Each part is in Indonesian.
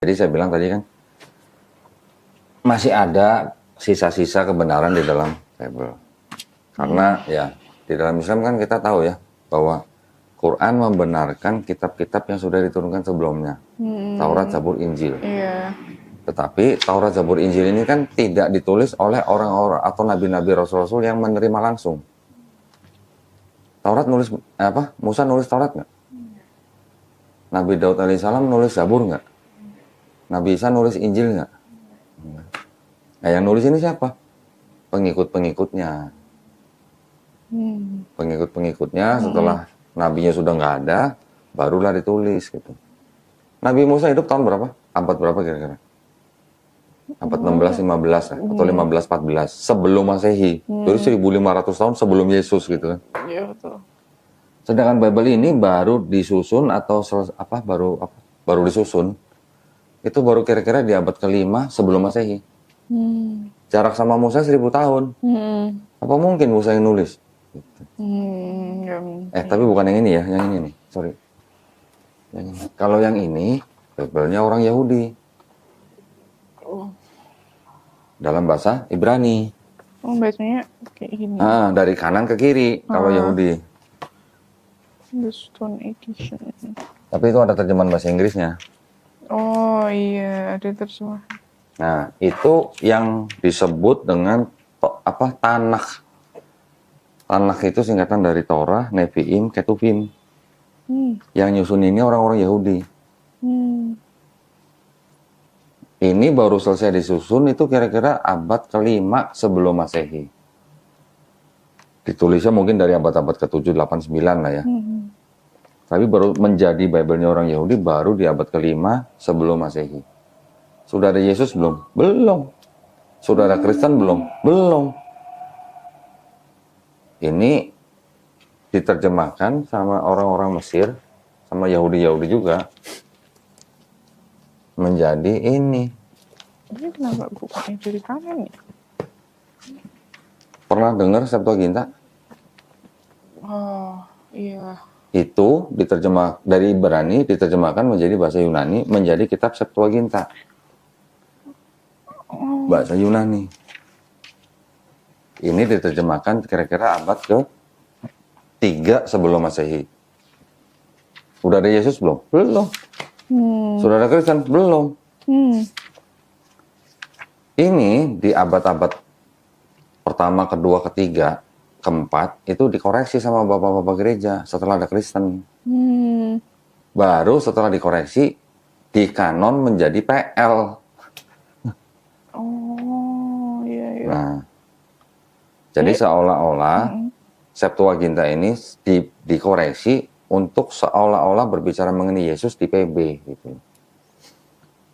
Jadi saya bilang tadi kan, masih ada sisa-sisa kebenaran di dalam Bible. Karena ya, di dalam Islam kan kita tahu ya, bahwa Quran membenarkan kitab-kitab yang sudah diturunkan sebelumnya. Taurat, Zabur, Injil. Iya. Tetapi Taurat, Zabur, Injil ini kan tidak ditulis oleh orang-orang atau nabi-nabi rasul-rasul yang menerima langsung. Taurat nulis apa? Musa nulis Taurat nggak? Nabi Daud alaihissalam nulis Zabur nggak? Nabi Isa nulis Injil nggak? Nah, yang nulis ini siapa? Pengikut-pengikutnya. Pengikut-pengikutnya setelah nabinya sudah nggak ada, barulah ditulis gitu. Nabi Musa hidup tahun berapa? Abad berapa kira-kira? Abad 16, 15 atau 15, 14 sebelum Masehi. Jadi 1500 tahun sebelum Yesus gitu kan. Iya betul. Sedangkan Bible ini baru disusun atau baru disusun. Itu baru kira-kira di abad ke-5 sebelum Masehi. Jarak sama Musa 1000 tahun. Apa mungkin Musa yang nulis? Gitu. Tapi bukan yang ini ya, yang ini nih. Sorry. Yang ini. Kalau yang ini, Bible-nya orang Yahudi. Dalam bahasa Ibrani. Oh, bacanya kayak gini. Dari kanan ke kiri kalau Yahudi. The Stone Edition. Tapi itu ada terjemahan bahasa Inggrisnya. Oh iya, ada terjemahan. Nah, itu yang disebut dengan Tanakh. Tanakh itu singkatan dari Torah, Nevi'im, Ketuvim. Yang nyusun ini orang-orang Yahudi. Ini baru selesai disusun itu kira-kira abad ke-5 sebelum Masehi. Ditulisnya mungkin dari abad-abad ke-7, 8, 9 lah ya. Tapi baru menjadi Bible-nya orang Yahudi baru di abad ke-5 sebelum Masehi. Sudah ada Yesus belum? Belum. Sudah ada Kristen belum? Belum. Ini diterjemahkan sama orang-orang Mesir, sama Yahudi-Yahudi juga. Menjadi ini. Ini kenapa bukanya dari kanan ya? Pernah dengar Septuaginta? Oh, iya. Itu diterjemah dari Ibrani diterjemahkan menjadi bahasa Yunani menjadi kitab Septuaginta. Bahasa Yunani. Ini diterjemahkan kira-kira abad ke-3 sebelum Masehi. Sudah ada Yesus belum? Belum. Sudah ada Kristen? Belum. Ini di abad-abad pertama, kedua, ketiga, keempat itu dikoreksi sama bapak-bapak gereja setelah ada Kristen. Baru setelah dikoreksi di kanon menjadi PL. Oh, iya iya. Nah, jadi seolah-olah Septuaginta ini dikoreksi untuk seolah-olah berbicara mengenai Yesus di PB gitu.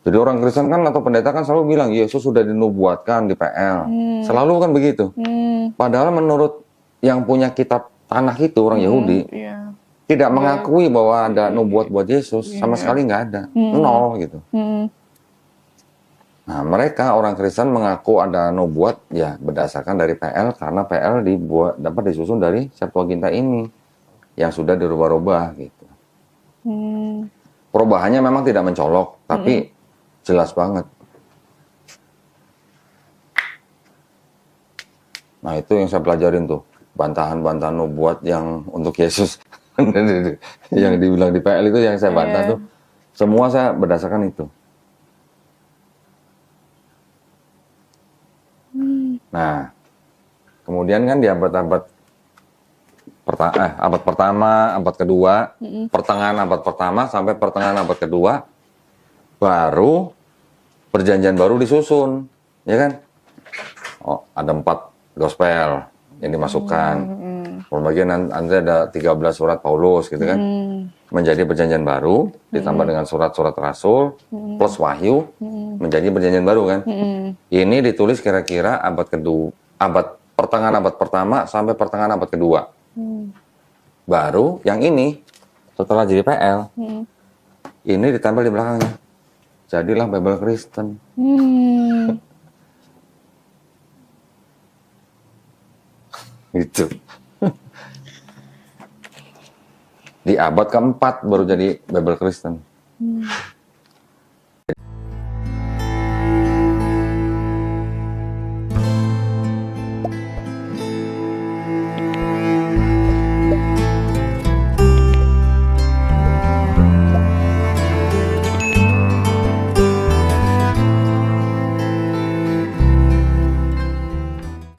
Jadi orang Kristen kan atau pendeta kan selalu bilang Yesus sudah dinubuatkan di PL. Selalu kan begitu. Padahal menurut yang punya kitab Tanakh itu orang Yahudi tidak mengakui bahwa ada nubuat buat Yesus, sama sekali nggak ada, nol gitu. Nah mereka orang Kristen mengaku ada nubuat ya berdasarkan dari PL karena PL dapat disusun dari Septuaginta ini yang sudah dirubah-rubah gitu. Perubahannya memang tidak mencolok, tapi jelas banget. Nah itu yang saya pelajarin tuh, bantahan-bantahan nubuat yang untuk Yesus yang dibilang di PL itu yang saya bantah tuh, semua saya berdasarkan itu. Nah, kemudian kan di abad pertama, abad kedua, pertengahan abad pertama sampai pertengahan abad kedua, baru perjanjian baru disusun, ya kan? Oh, ada 4 gospel yang dimasukkan. Pembagian nanti ada 13 surat Paulus gitu kan. Menjadi perjanjian baru, ditambah dengan surat-surat rasul, plus wahyu, menjadi perjanjian baru kan. Ini ditulis kira-kira pertengahan abad pertama sampai pertengahan abad kedua. Baru yang ini, setelah jadi PL, ini ditambah di belakangnya. Jadilah Bible Kristen. Gitu. Di abad keempat baru jadi Bible Kristen.